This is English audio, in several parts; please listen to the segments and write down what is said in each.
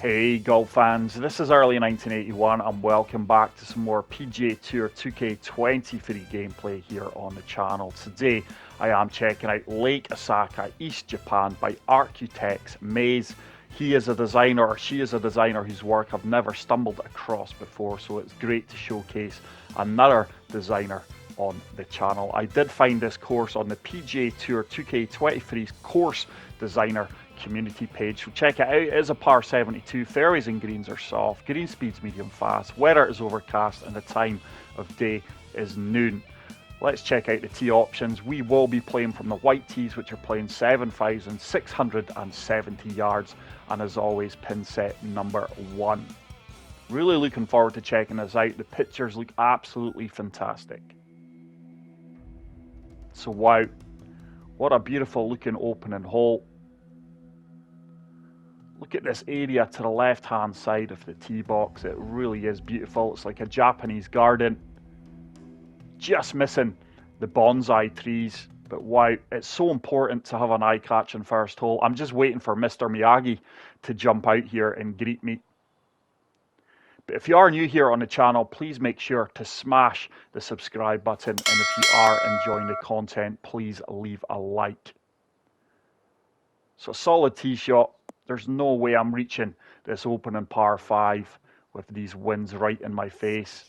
Hey golf fans, this is early 1981 and welcome back to some more PGA Tour 2K20 free gameplay here on the channel. Today I am checking out Lake Osaka, East Japan by Architects Maze. He is a designer, or she is a designer whose work I've never stumbled across before, so it's great to showcase another designer on the channel. I did find this course on the PGA Tour 2K23's course designer community page, so check it out. It is a par 72, fairways and greens are soft, green speeds medium fast, weather is overcast and the time of day is noon. Let's check out the tee options. We will be playing from the white tees, which are playing 7,670 yards, and as always, pin set number 1. Really looking forward to checking this out. The pictures look absolutely fantastic. So wow, what a beautiful looking opening hole. Look at this area to the left hand side of the tee box. It really is beautiful. It's like a Japanese garden. Just missing the bonsai trees. But wow, it's so important to have an eye-catching first hole. I'm just waiting for Mr. Miyagi to jump out here and greet me. But if you are new here on the channel, please make sure to smash the subscribe button. And if you are enjoying the content, please leave a like. So a solid tee shot. There's no way I'm reaching this opening par 5 with these winds right in my face.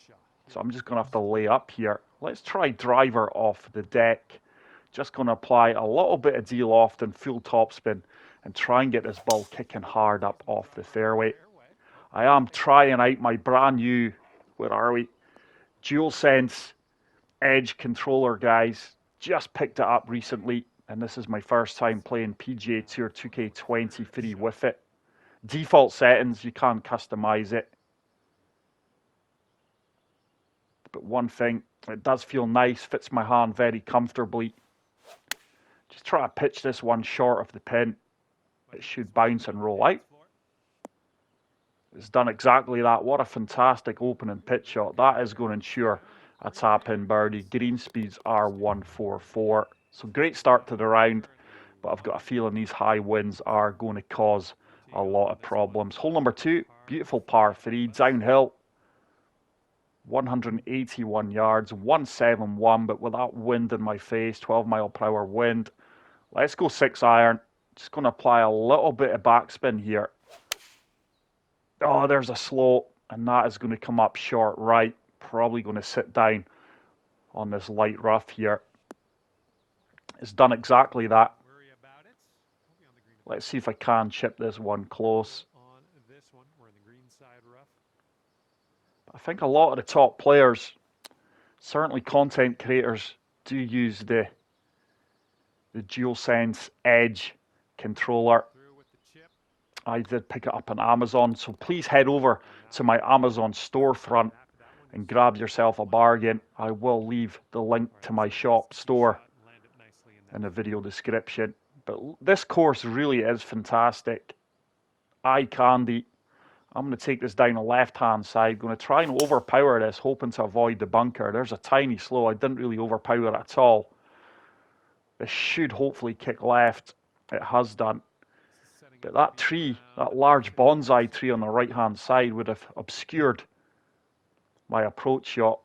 So I'm just going to have to lay up here. Let's try driver off the deck. Just going to apply a little bit of D-loft and full topspin and try and get this ball kicking hard up off the fairway. I am trying out my brand new, where are we? DualSense Edge controller, guys. Just picked it up recently. And this is my first time playing PGA Tour 2K20 free with it. Default settings, you can't customize it. But one thing, it does feel nice, fits my hand very comfortably. Just try to pitch this one short of the pin. It should bounce and roll out. It's done exactly that. What a fantastic opening pitch shot. That is going to ensure a tap-in birdie. Green speeds are 144. So great start to the round, but I've got a feeling these high winds are going to cause a lot of problems. Hole number 2, beautiful par 3, downhill, 181 yards, 171, but with that wind in my face, 12 mile per hour wind. Let's go 6 iron. Just going to apply a little bit of backspin here. Oh, there's a slope, and that is going to come up short right. Probably going to sit down on this light rough here. It's done exactly that. Let's see if I can chip this one close. I think a lot of the top players, certainly content creators, do use the DualSense Edge controller. I did pick it up on Amazon, so please head over to my Amazon storefront and grab yourself a bargain. I will leave the link to my shop store in the video description. But this course really is fantastic. Eye candy. I'm going to take this down the left hand side. Going to try and overpower this, hoping to avoid the bunker. There's a tiny slow. I didn't really overpower it at all. This should hopefully kick left. It has done. But that tree, that large bonsai tree on the right hand side would have obscured my approach shot.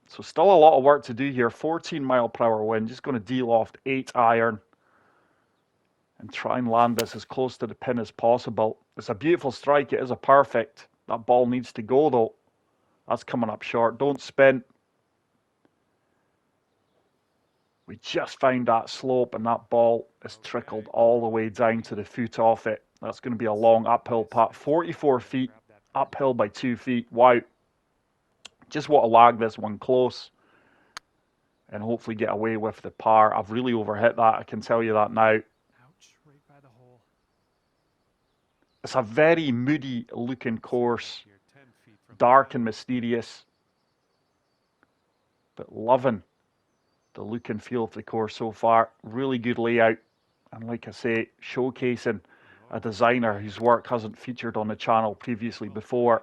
So still a lot of work to do here. 14 mile per hour wind. Just going to D-loft 8 iron and try and land this as close to the pin as possible. It's a beautiful strike. It is a perfect. That ball needs to go though. That's coming up short. Don't spin. We just found that slope and that ball is trickled all the way down to the foot off it. That's going to be a long uphill putt. 44 feet, uphill by 2 feet. Wow. Just want to lag this one close and hopefully get away with the par. I've really overhit that, I can tell you that now. It's a very moody looking course, dark and mysterious, but loving the look and feel of the course so far. Really good layout, and like I say, showcasing a designer whose work hasn't featured on the channel previously before.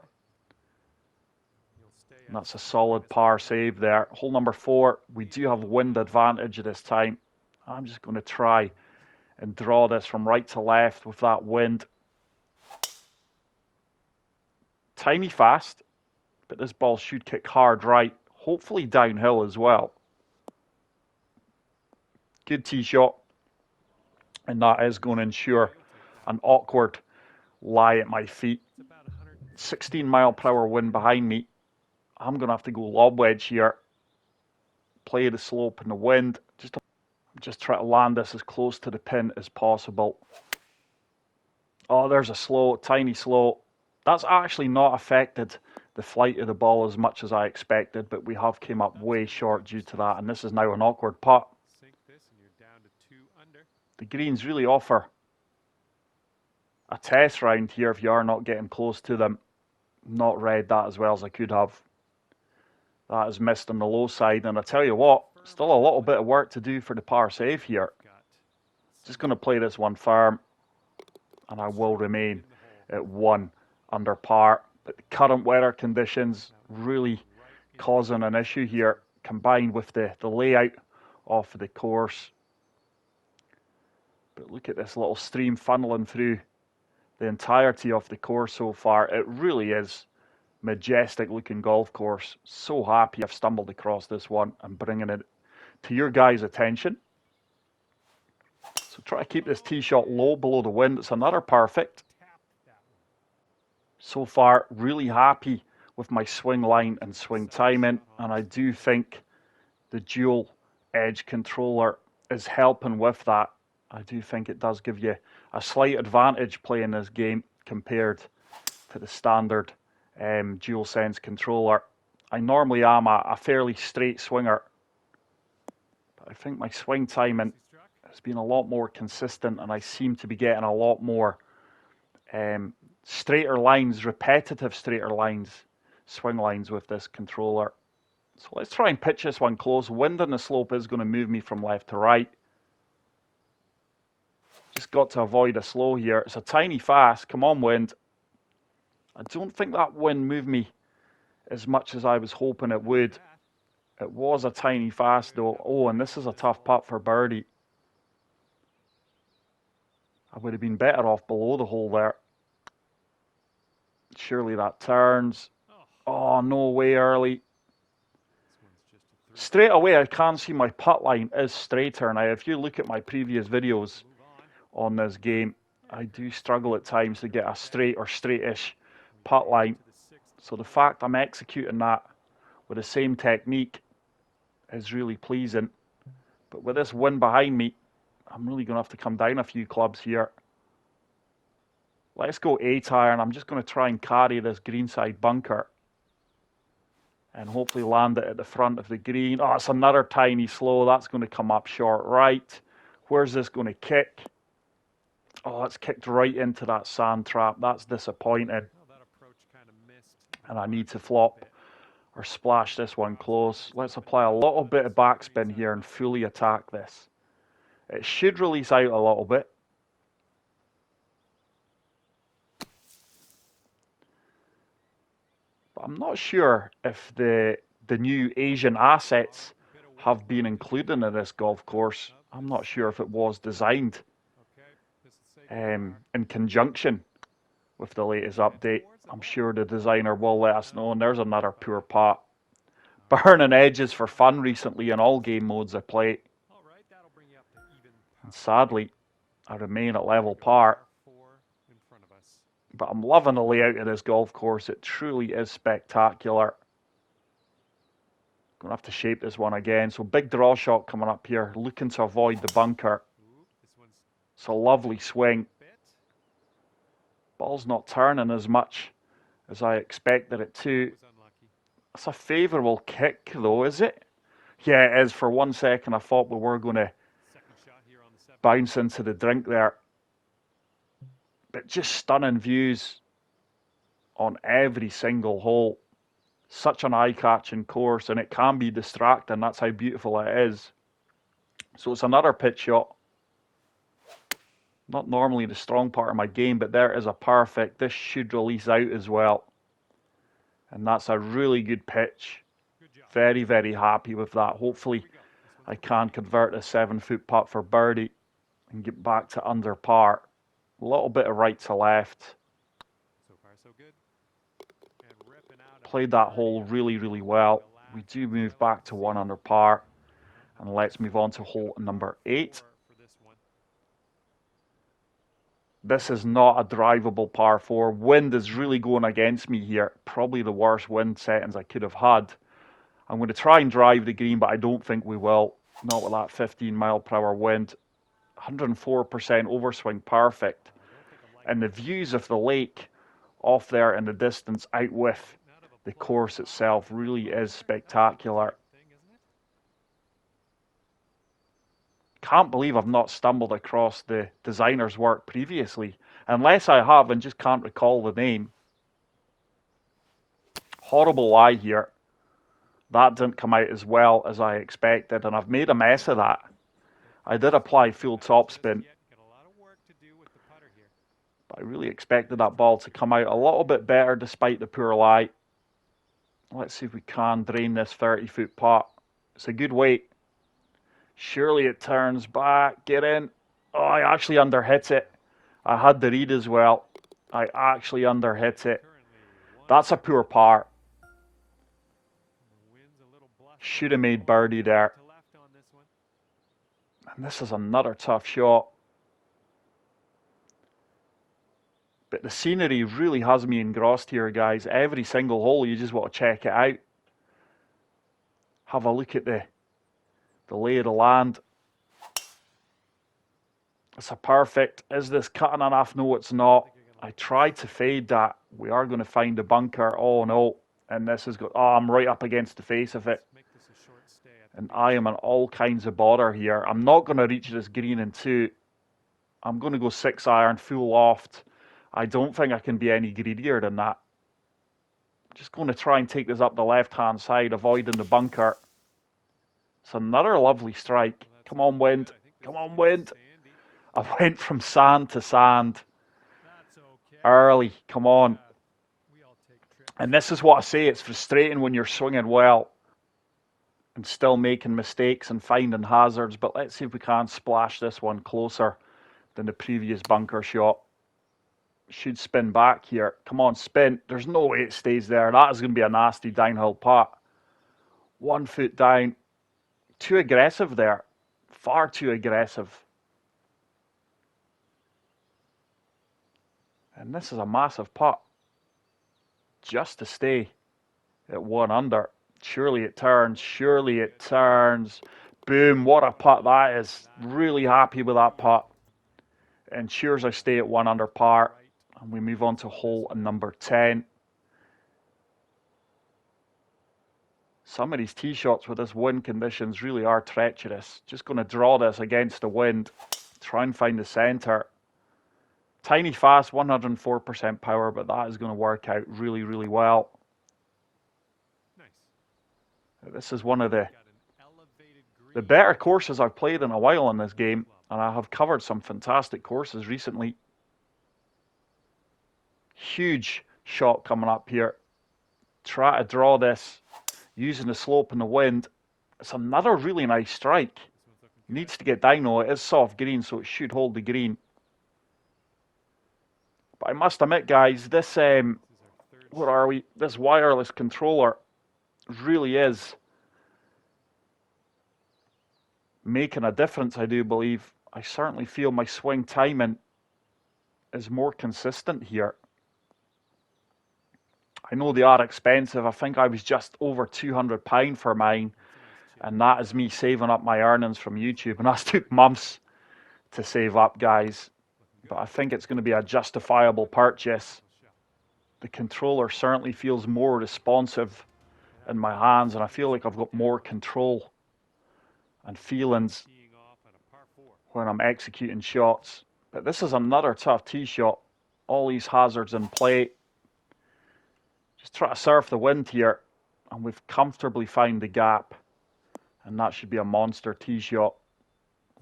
And that's a solid par save there. Hole number 4, we do have wind advantage this time. I'm just going to try and draw this from right to left with that wind. tiny fast, but this ball should kick hard right, hopefully downhill as well. Good tee shot, and that is going to ensure an awkward lie at my feet. 16 mile per hour wind behind me. I'm going to have to go lob wedge here. Play the slope in the wind. Just try to land this as close to the pin as possible. Oh, there's a slow, tiny slow. That's actually not affected the flight of the ball as much as I expected, but we have came up way short due to that, and this is now an awkward putt. The greens really offer a test round here if you are not getting close to them. Not read that as well as I could have. That is missed on the low side, and I tell you what, still a little bit of work to do for the par save here. Just going to play this one firm, and I will remain at 1 under par. But the current weather conditions really causing an issue here, combined with the layout of the course. But look at this little stream funneling through the entirety of the course so far. It really is majestic looking golf course. So happy I've stumbled across this one and bringing it to your guys' attention. So try to keep this tee shot low below the wind. It's another perfect. So far, really happy with my swing line and swing timing, and I do think the dual edge controller is helping with that. I do think it does give you a slight advantage playing this game compared to the standard dual sense controller. I normally am a fairly straight swinger, but I think my swing timing has been a lot more consistent, and I seem to be getting a lot more straighter lines, repetitive straighter lines, swing lines with this controller. So let's try and pitch this one close. Wind on the slope is going to move me from left to right. Just got to avoid a slow here. It's a tiny fast. Come on, wind. I don't think that wind moved me as much as I was hoping it would. It was a tiny fast though. Oh, and this is a tough putt for birdie. I would have been better off below the hole there. Surely that turns. Oh, no way early. Straight away, I can see my putt line is straighter. Now, if you look at my previous videos on this game, I do struggle at times to get a straight or straightish putt line. So the fact I'm executing that with the same technique is really pleasing. But with this wind behind me, I'm really going to have to come down a few clubs here. Let's go 8 iron. I'm just going to try and carry this greenside bunker and hopefully land it at the front of the green. Oh, it's another tiny slow. That's going to come up short right. Where's this going to kick? Oh, it's kicked right into that sand trap. That's disappointing. And I need to flop or splash this one close. Let's apply a little bit of backspin here and fully attack this. It should release out a little bit. But I'm not sure if the new Asian assets have been included in this golf course. I'm not sure if it was designed in conjunction with the latest update. I'm sure the designer will let us know. And there's another poor putt. Burning edges for fun recently in all game modes I play. And sadly, I remain at level par. But I'm loving the layout of this golf course. It truly is spectacular. Going to have to shape this one again. So big draw shot coming up here. Looking to avoid the bunker. It's a lovely swing. Ball's not turning as much as I expected it to. It's a favourable kick though, is it? Yeah, it is. For 1 second I thought we were going to bounce into the drink there. But just stunning views on every single hole. Such an eye-catching course, and it can be distracting. That's how beautiful it is. So it's another pitch shot. Not normally the strong part of my game, but there is a perfect. This should release out as well. And that's a really good pitch. Very, very happy with that. Hopefully I can convert a 7-foot putt for birdie and get back to under par. A little bit of right to left. So far, so good. Played that hole really, really well. We do move back to 1 under par. And let's move on to hole number 8. This is not a drivable par 4. Wind is really going against me here. Probably the worst wind settings I could have had. I'm going to try and drive the green, but I don't think we will. Not with that 15 mile per hour wind. 104% overswing, perfect. And the views of the lake off there in the distance out with the course itself really is spectacular. Can't believe I've not stumbled across the designer's work previously. Unless I have and just can't recall the name. Horrible lie here. That didn't come out as well as I expected, and I've made a mess of that. I did apply full topspin, but I really expected that ball to come out a little bit better despite the poor lie. Let's see if we can drain this 30-foot putt. It's a good weight. Surely it turns back. Get in. Oh, I actually underhit it. I had the read as well. I actually underhit it. That's a poor par. Should have made birdie there. And this is another tough shot. But the scenery really has me engrossed here, guys. Every single hole, you just want to check it out. Have a look at the lay of the land. It's a perfect. Is this cutting enough? No, it's not. I tried to fade that. We are going to find a bunker. Oh, no. And this is good. Oh, I'm right up against the face of it. And I am in all kinds of bother here. I'm not going to reach this green in 2. I'm going to go 6 iron, full loft. I don't think I can be any greedier than that. Just going to try and take this up the left-hand side, avoiding the bunker. It's another lovely strike. Come on, wind. Come on, wind. I went from sand to sand. Early. Come on. And this is what I say. It's frustrating when you're swinging well and still making mistakes and finding hazards. But let's see if we can splash this one closer than the previous bunker shot. Should spin back here. Come on, spin. There's no way it stays there. That is going to be a nasty downhill putt. 1 foot down. Too aggressive there. Far too aggressive. And this is a massive putt. Just to stay at 1 under. Surely it turns. Surely it turns. Boom. What a putt that is. Really happy with that putt. Ensures I stay at 1 under par. And we move on to hole number 10. Some of these tee shots with this wind conditions really are treacherous. Just going to draw this against the wind. Try and find the centre. Tiny fast, 104% power, but that is going to work out really, really well. Nice. This is one of the better courses I've played in a while in this game, and I have covered some fantastic courses recently. Huge shot coming up here. Try to draw this using the slope and the wind. It's another really nice strike. Needs to get down though. It is soft green, so it should hold the green. But I must admit, guys, this what are we? This wireless controller really is making a difference, I do believe. I certainly feel my swing timing is more consistent here. I know they are expensive. I think I was just over £200 for mine. And that is me saving up my earnings from YouTube. And that took months to save up, guys. But I think it's going to be a justifiable purchase. The controller certainly feels more responsive in my hands. And I feel like I've got more control and feelings when I'm executing shots. But this is another tough tee shot. All these hazards in play. Just try to surf the wind here, and we've comfortably found the gap, and that should be a monster tee shot.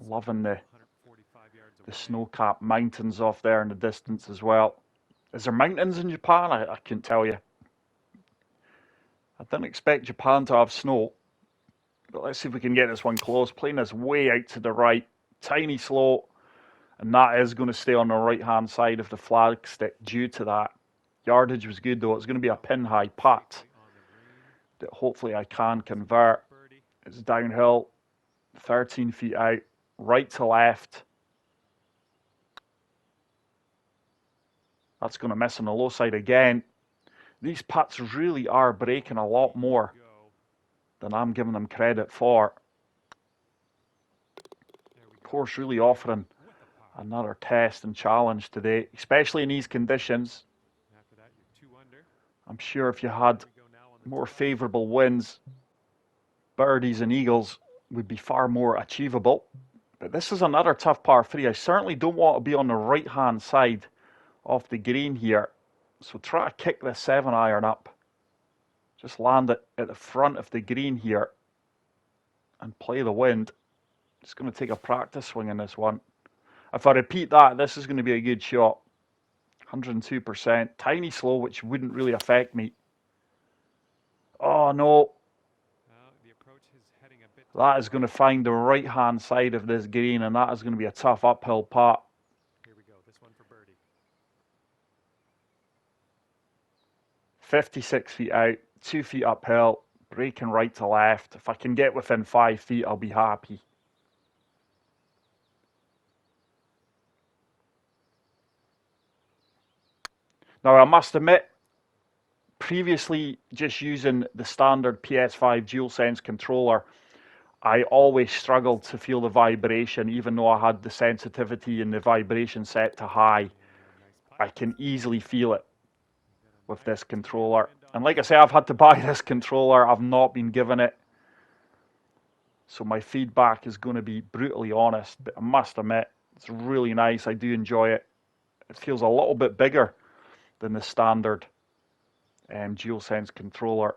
Loving the snow-capped mountains off there in the distance as well. Is there mountains in Japan? I couldn't tell you. I didn't expect Japan to have snow, but let's see if we can get this one close. Playing this way out to the right, tiny slope, and that is going to stay on the right-hand side of the flag stick due to that. Yardage was good though. It's going to be a pin-high putt. that hopefully I can convert. It's downhill, 13 feet out, right to left. That's going to miss on the low side again. These putts really are breaking a lot more than I'm giving them credit for. Course really offering another test and challenge today, especially in these conditions. I'm sure if you had more favourable winds, birdies and eagles would be far more achievable. But this is another tough par 3. I certainly don't want to be on the right hand side of the green here. So try to kick this 7-iron up. Just land it at the front of the green here and play the wind. Just going to take a practice swing in this one. If I repeat that, this is going to be a good shot. 102%. Tiny slow, which wouldn't really affect me. Oh no. That is going to find the right hand side of this green, and that is going to be a tough uphill putt. Here we go. This one for birdie. 56 feet out, 2 feet uphill, breaking right to left. If I can get within 5 feet, I'll be happy. Now, I must admit, previously just using the standard PS5 DualSense controller, I always struggled to feel the vibration, even though I had the sensitivity and the vibration set to high. I can easily feel it with this controller. And like I say, I've had to buy this controller. I've not been given it. So my feedback is going to be brutally honest, but I must admit, it's really nice. I do enjoy it. It feels a little bit bigger than the standard DualSense controller.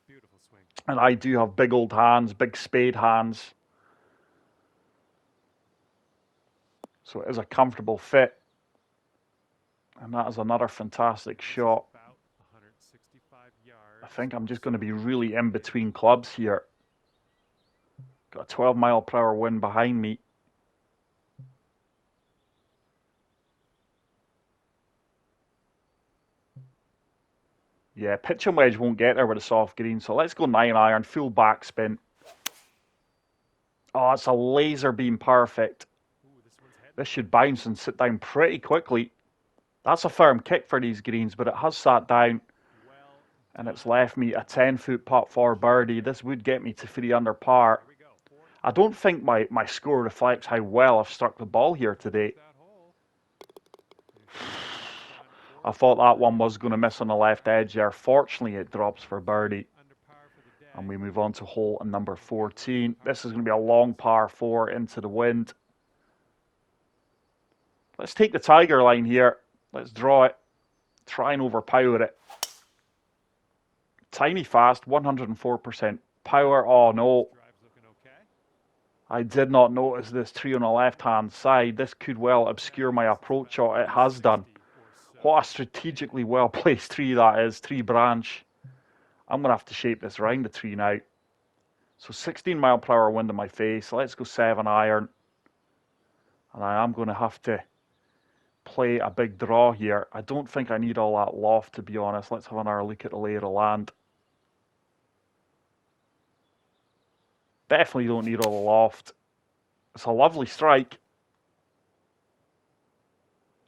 Beautiful swing. And I do have big old hands, big spade hands. So it is a comfortable fit. And that is another fantastic shot. About 165 yards. I think I'm just going to be really in between clubs here. Got a 12 mile per hour wind behind me. Yeah, pitch and wedge won't get there with a soft green, so let's go 9-iron, full backspin. Oh, it's a laser beam perfect. This should bounce and sit down pretty quickly. That's a firm kick for these greens, but it has sat down. And it's left me a 10-foot putt for birdie. This would get me to 3 under par. I don't think my score reflects how well I've struck the ball here today. I thought that one was going to miss on the left edge there. Fortunately, it drops for birdie. And we move on to hole number 14. This is going to be a long par 4 into the wind. Let's take the tiger line here. Let's draw it. Try and overpower it. Tiny fast, 104% power. Oh no. I did not notice this tree on the left-hand side. This could well obscure my approach shot. It has done. What a strategically well-placed tree that is. Tree branch. I'm going to have to shape this around the tree now. So 16 mile per hour wind in my face. Let's go 7-iron. And I am going to have to play a big draw here. I don't think I need all that loft, to be honest. Let's have another look at the lay of the land. Definitely don't need all the loft. It's a lovely strike.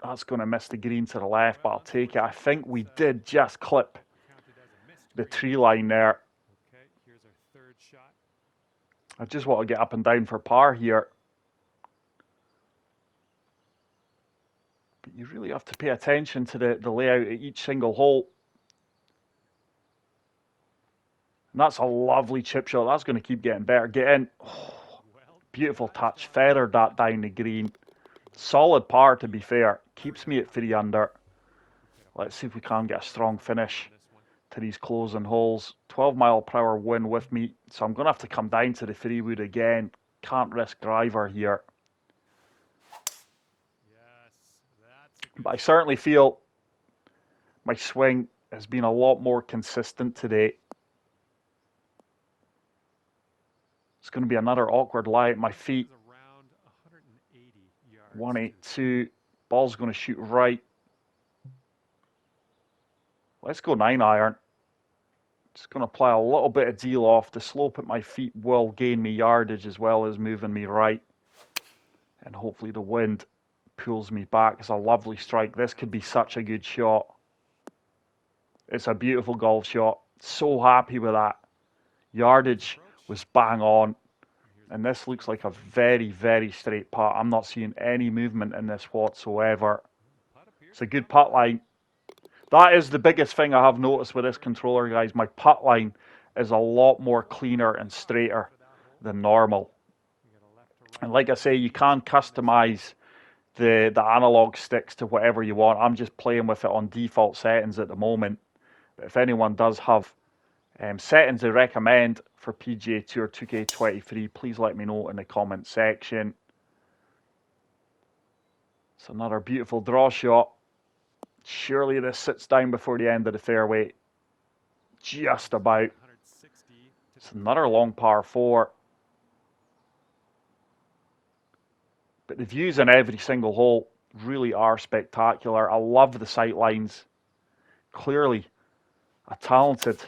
That's going to miss the green to the left, but I'll take it. I think we did just clip the tree line there. Okay, here's our third shot. I just want to get up and down for par here. But you really have to pay attention to the layout at each single hole. And that's a lovely chip shot. That's going to keep getting better. Get in. Oh, beautiful touch. Feathered that down the green. Solid par, to be fair. Keeps me at 3 under. Let's see if we can get a strong finish to these closing holes. 12 mile per hour wind with me. So I'm going to have to come down to the 3-wood again. Can't risk driver here. But I certainly feel my swing has been a lot more consistent today. It's going to be another awkward lie at my feet. 182. Ball's going to shoot right. Let's go 9-iron. Just going to apply a little bit of deal off. The slope at my feet will gain me yardage as well as moving me right. And hopefully the wind pulls me back. It's a lovely strike. This could be such a good shot. It's a beautiful golf shot. So happy with that. Yardage was bang on. And this looks like a very, very straight putt. I'm not seeing any movement in this whatsoever. It's a good putt line. That is the biggest thing I have noticed with this controller, guys. My putt line is a lot more cleaner and straighter than normal. And like I say, you can customize the analog sticks to whatever you want. I'm just playing with it on default settings at the moment. But if anyone does have settings they recommend for PGA Tour 2K23, please let me know in the comment section. It's another beautiful draw shot. Surely this sits down before the end of the fairway. Just about. It's another long par 4. But the views on every single hole really are spectacular. I love the sight lines. Clearly a talented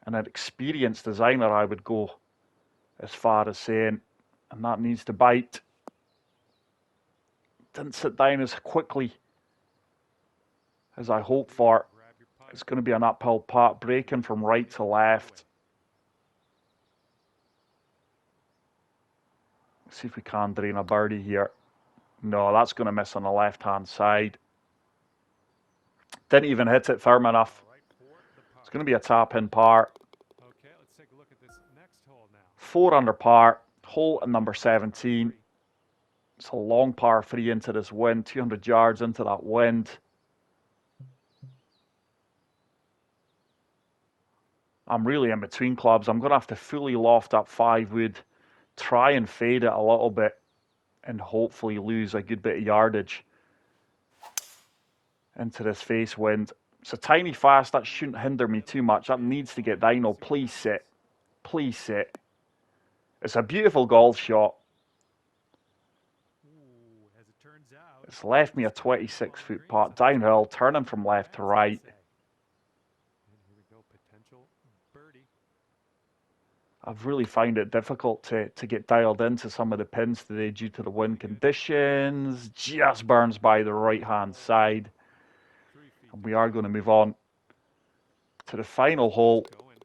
and an experienced designer, I would go as far as saying. And that needs to bite. Didn't sit down as quickly as I hoped for. It's going to be an uphill putt, breaking from right to left. Let's see if we can drain a birdie here. No, that's going to miss on the left-hand side. Didn't even hit it firm enough. It's going to be a tap-in par. Okay, let's take a look at this next hole now. 4 under par, hole at number 17. It's a long par 3 into this wind, 200 yards into that wind. I'm really in between clubs. I'm going to have to fully loft up 5-wood, try and fade it a little bit, and hopefully lose a good bit of yardage into this face wind. It's a tiny fast. That shouldn't hinder me too much. That needs to get down. Oh, please sit. Please sit. It's a beautiful golf shot. Ooh, as it turns out, It's left me a 26-foot putt downhill, turning from left to right. and here we go, potential birdie. I've really found it difficult to get dialed into some of the pins today due to the wind conditions. Just burns by the right-hand side. 3 feet And we are going to move on to the final hole going.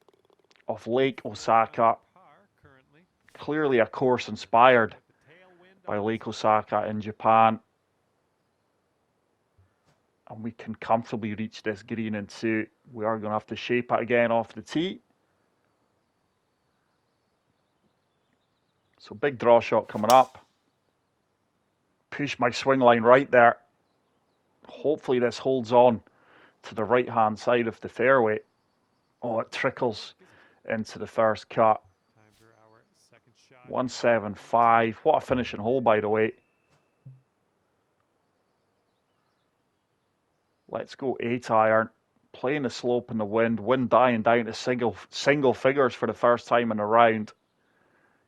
of Lake Osaka. Par currently. Clearly a course inspired The tailwind by on Lake Osaka in Japan. And we can comfortably reach this green in 2. We are going to have to shape it again off the tee. So big draw shot coming up. Push my swing line right there. Hopefully this holds on to the right-hand side of the fairway. Oh, it trickles into the first cut. time for our second shot. 175. What a finishing hole, by the way. Let's go 8-iron. Playing the slope in the wind. Wind dying down to single figures for the first time in a round.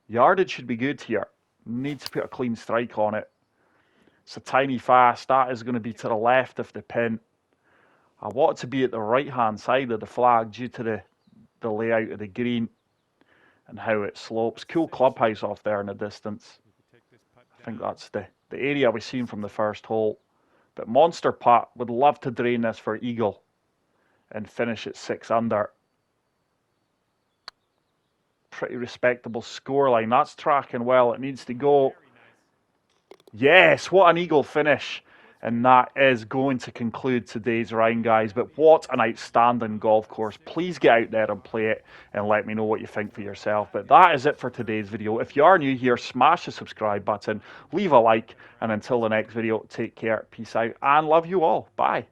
Yardage should be good here. Need to put a clean strike on it. It's a tiny fast. That is going to be to the left of the pin. I want it to be at the right-hand side of the flag due to the layout of the green and how it slopes. Cool clubhouse off there in the distance. You can take this putt I think down. that's the area we've seen from the first hole. But monster putt. Would love to drain this for eagle and finish at 6 under. Pretty respectable scoreline. That's tracking well. It needs to go. Very nice. Yes, what an eagle finish. And that is going to conclude today's round, guys. But what an outstanding golf course. Please get out there and play it and let me know what you think for yourself. But that is it for today's video. If you are new here, smash the subscribe button, leave a like, and until the next video, take care, peace out, and love you all. Bye.